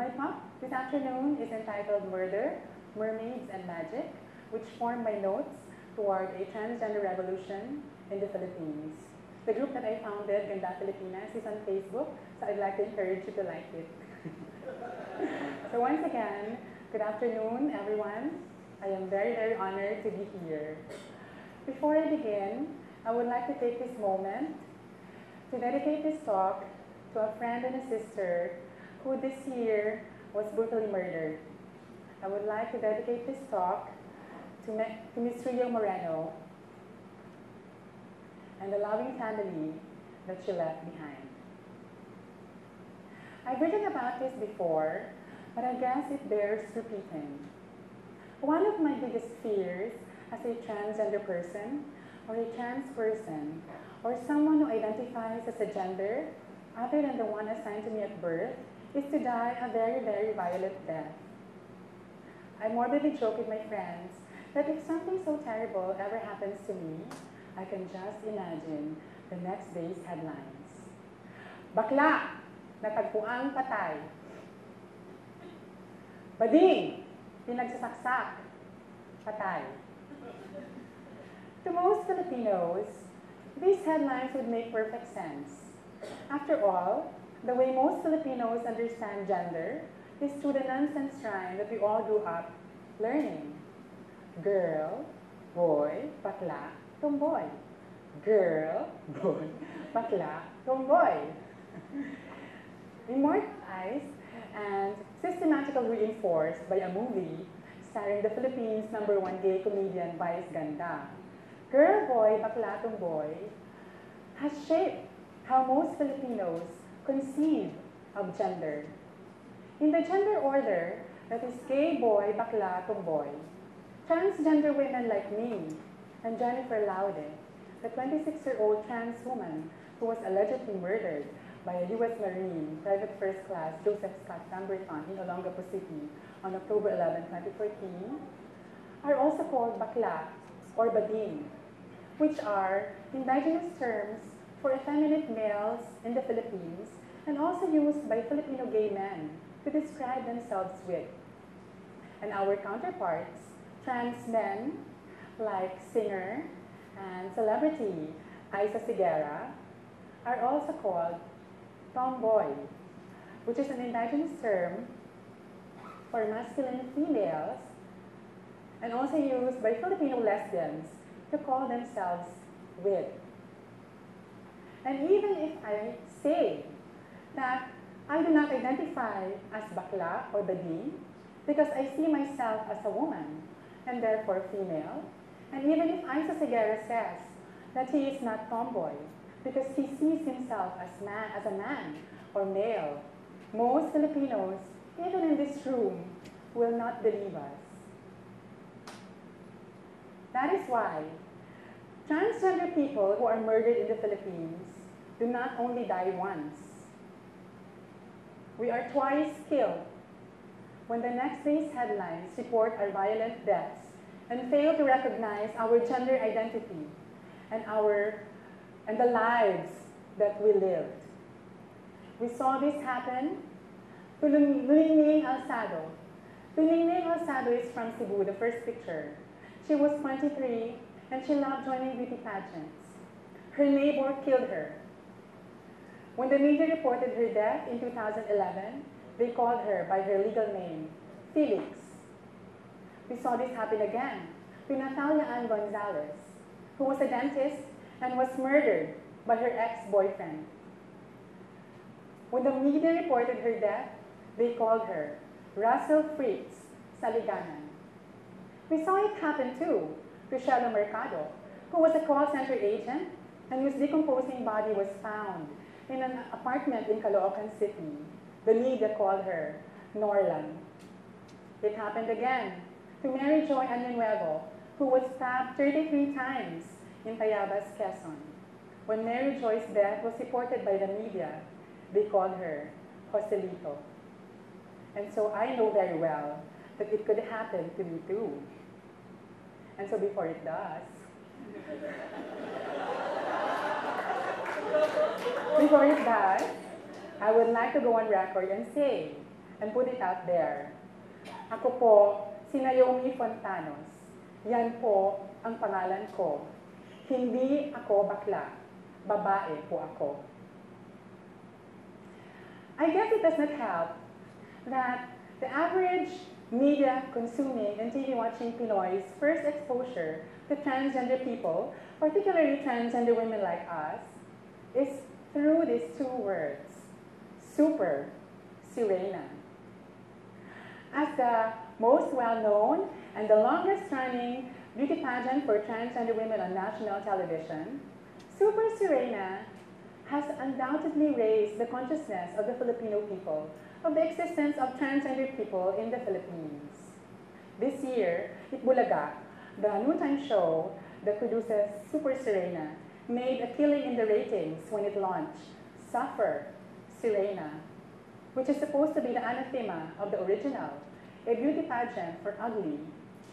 My talk this afternoon is entitled Murder, Mermaids, and Magic, which form my notes toward a transgender revolution in the Philippines. The group that I founded, Ganda Filipinas, is on Facebook, so I'd like to encourage you to like it. So once again, good afternoon, everyone. I am very, very honored to be here. Before I begin, I would like to take this moment to dedicate this talk to a friend and a sister who this year was brutally murdered. I would like to dedicate this talk to Ms. Rio Moreno and the loving family that she left behind. I've written about this before, but I guess it bears repeating. One of my biggest fears as a transgender person, or a trans person, or someone who identifies as a gender other than the one assigned to me at birth, is to die a very, very violent death. I morbidly joke with my friends that if something so terrible ever happens to me, I can just imagine the next day's headlines. Bakla! Natagpuang patay. Bading! Pinagsasaksak. Patay. To most Filipinos, these headlines would make perfect sense. After all, the way most Filipinos understand gender is through the nonsense rhyme that we all grew up learning. Girl, boy, bakla, tomboy. Girl, boy, bakla, tomboy. Immortalized and systematically reinforced by a movie starring the Philippines' #1 gay comedian Vice Ganda. Girl, boy, bakla, tomboy has shaped how most Filipinos conceive of gender. In the gender order that is gay, boy, bakla, tomboy, transgender women like me and Jennifer Laude, the 26-year-old trans woman who was allegedly murdered by a U.S. Marine, Private First Class Joseph Scott Gamberton in Olongapo City on October 11, 2014, are also called bakla or bading, which are indigenous terms for effeminate males in the Philippines and also used by Filipino gay men to describe themselves with. And our counterparts, trans men like singer and celebrity Isa Sigera, are also called tomboy, which is an indigenous term for masculine females and also used by Filipino lesbians to call themselves with. And even if I say that I do not identify as bakla or bading because I see myself as a woman and therefore female, and even if Isa Sigera says that he is not tomboy because he sees himself as a man or male, most Filipinos, even in this room, will not believe us. That is why transgender people who are murdered in the Philippines do not only die once. We are twice killed when the next day's headlines report our violent deaths and fail to recognize our gender identity and the lives that we lived. We saw this happen to Luningning Alzado. Luningning Alzado is from Cebu, the first picture. She was 23 and she loved joining beauty pageants. Her neighbor killed her. When the media reported her death in 2011, they called her by her legal name, Felix. We saw this happen again to Natalia Ann Gonzalez, who was a dentist and was murdered by her ex-boyfriend. When the media reported her death, they called her Russell Fritz Saliganan. We saw it happen too to Shelo Mercado, who was a call center agent and whose decomposing body was found in an apartment in Caloocan City. The media called her Norlan. It happened again to Mary Joy Añenuevo, who was stabbed 33 times in Tayabas, Quezon. When Mary Joy's death was reported by the media, they called her Joselito. And so I know very well that it could happen to me too. And so before it does, I would like to go on record and say and put it out there. Ako po, si Naomi Fontanos. Yan po ang pangalan ko. Hindi ako bakla. Babae po ako. I guess it does not help that the average media consuming and TV watching Pinoy's first exposure to transgender people, particularly transgender women like us, is through these two words, Super Sirena. As the most well-known and the longest-running beauty pageant for transgender women on national television, Super Sirena has undoubtedly raised the consciousness of the Filipino people of the existence of transgender people in the Philippines. This year, Itbulaga, the noontime show that produces Super Sirena, made a killing in the ratings when it launched Suffer Sirena, which is supposed to be the anathema of the original, a beauty pageant for ugly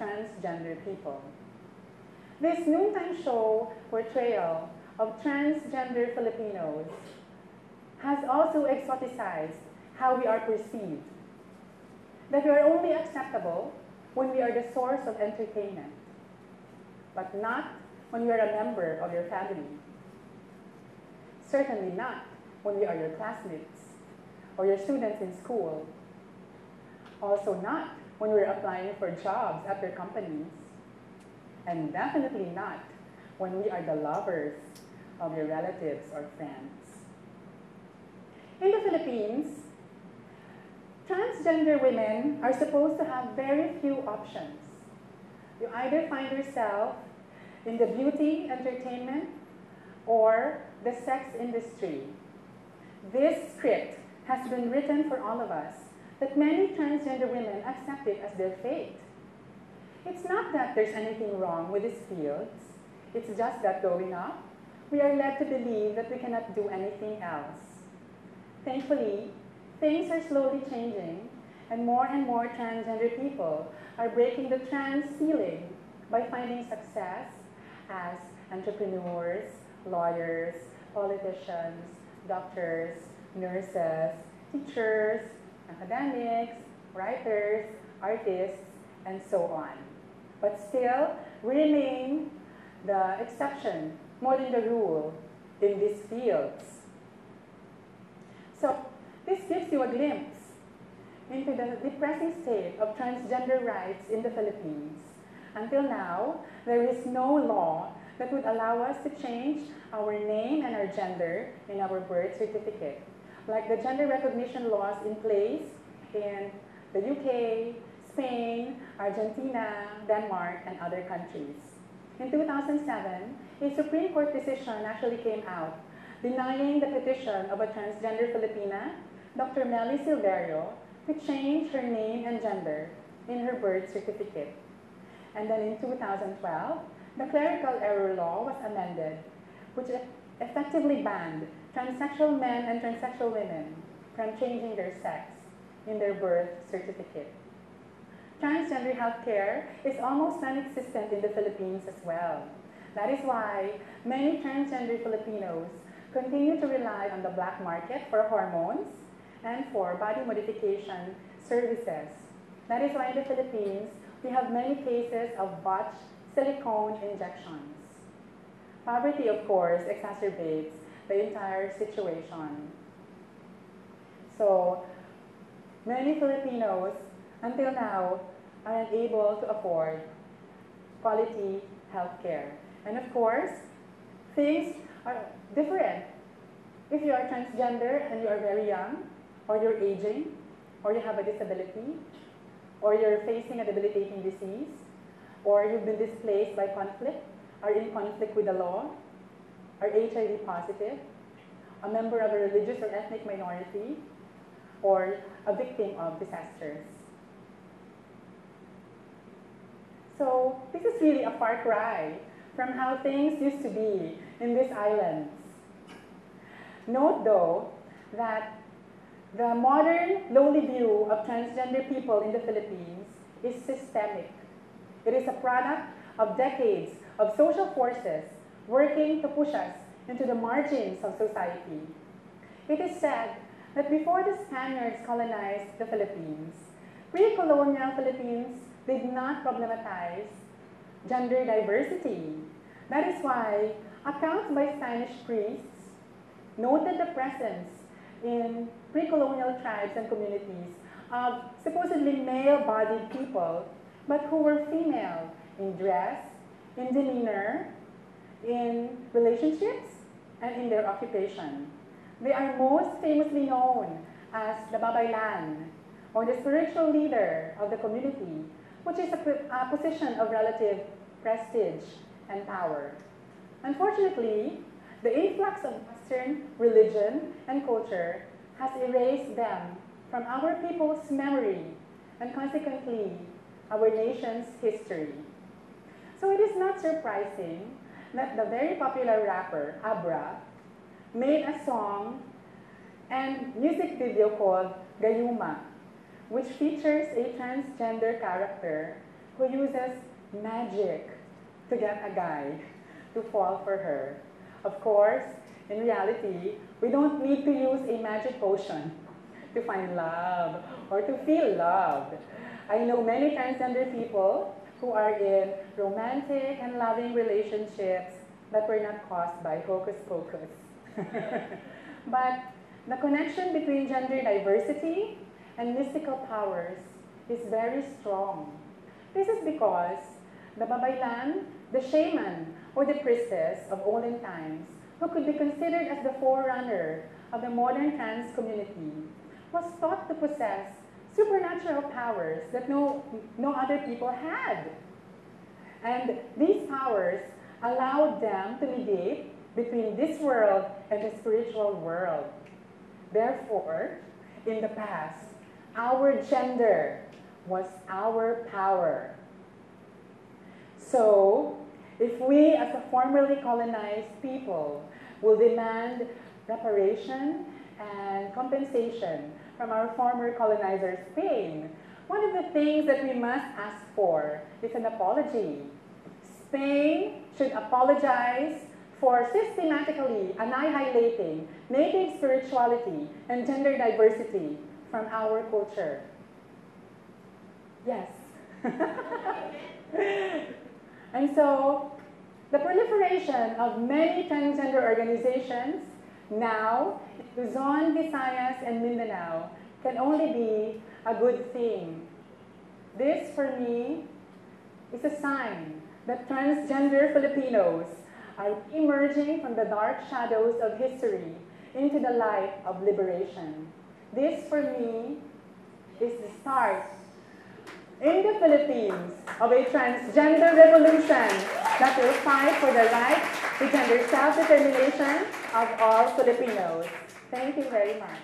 transgender people. This noontime show portrayal of transgender Filipinos has also exoticized how we are perceived. That we are only acceptable when we are the source of entertainment, but not when we are a member of your family. Certainly not when we are your classmates or your students in school. Also not when we're applying for jobs at your companies. And definitely not when we are the lovers of your relatives or friends. In the Philippines, transgender women are supposed to have very few options. You either find yourself in the beauty, entertainment, or the sex industry. This script has been written for all of us, that many transgender women accept it as their fate. It's not that there's anything wrong with these fields. It's just that growing up, we are led to believe that we cannot do anything else. Thankfully, things are slowly changing, and more transgender people are breaking the trans ceiling by finding success as entrepreneurs, lawyers, politicians, doctors, nurses, teachers, academics, writers, artists, and so on. But still, we remain the exception more than the rule in these fields. So, this gives you a glimpse into the depressing state of transgender rights in the Philippines. Until now, there is no law that would allow us to change our name and our gender in our birth certificate, like the gender recognition laws in place in the UK, Spain, Argentina, Denmark, and other countries. In 2007, a Supreme Court decision actually came out denying the petition of a transgender Filipina, Dr. Melly Silverio, to change her name and gender in her birth certificate. And then in 2012, the clerical error law was amended, which effectively banned transsexual men and transsexual women from changing their sex in their birth certificate. Transgender healthcare is almost non-existent in the Philippines as well. That is why many transgender Filipinos continue to rely on the black market for hormones and for body modification services. That is why in the Philippines, we have many cases of botched silicone injections. Poverty, of course, exacerbates the entire situation. So, many Filipinos, until now, are unable to afford quality healthcare. And of course, things are different. If you are transgender and you are very young, or you're aging, or you have a disability, or you're facing a debilitating disease, or you've been displaced by conflict, are in conflict with the law, are HIV positive, a member of a religious or ethnic minority, or a victim of disasters. So this is really a far cry from how things used to be in these islands. Note though that the modern lowly view of transgender people in the Philippines is systemic. It is a product of decades of social forces working to push us into the margins of society. It is said that before the Spaniards colonized the Philippines, pre-colonial Philippines did not problematize gender diversity. That is why accounts by Spanish priests noted the presence in pre-colonial tribes and communities of supposedly male-bodied people, but who were female in dress, in demeanor, in relationships, and in their occupation. They are most famously known as the Babaylan, or the spiritual leader of the community, which is a position of relative prestige and power. Unfortunately, the influx of Western religion and culture has erased them from our people's memory and consequently our nation's history. So it is not surprising that the very popular rapper Abra made a song and music video called Gayuma, which features a transgender character who uses magic to get a guy to fall for her. Of course, in reality, we don't need to use a magic potion to find love or to feel loved. I know many transgender people who are in romantic and loving relationships that were not caused by hocus pocus. But the connection between gender diversity and mystical powers is very strong. This is because the Babaylan, the shaman or the priestess of olden times, who could be considered as the forerunner of the modern trans community, was thought to possess supernatural powers that no other people had. And these powers allowed them to mediate between this world and the spiritual world. Therefore, in the past, our gender was our power. So, if we as a formerly colonized people will demand reparation and compensation from our former colonizers' pain, one of the things that we must ask for is an apology. Spain should apologize for systematically annihilating native spirituality and gender diversity from our culture. Yes. And so, the proliferation of many transgender organizations now in Luzon, Visayas, and Mindanao can only be a good thing. This, for me, is a sign that transgender Filipinos are emerging from the dark shadows of history into the light of liberation. This, for me, is the start in the Philippines of a transgender revolution that will fight for the right to gender self-determination of all Filipinos. Thank you very much.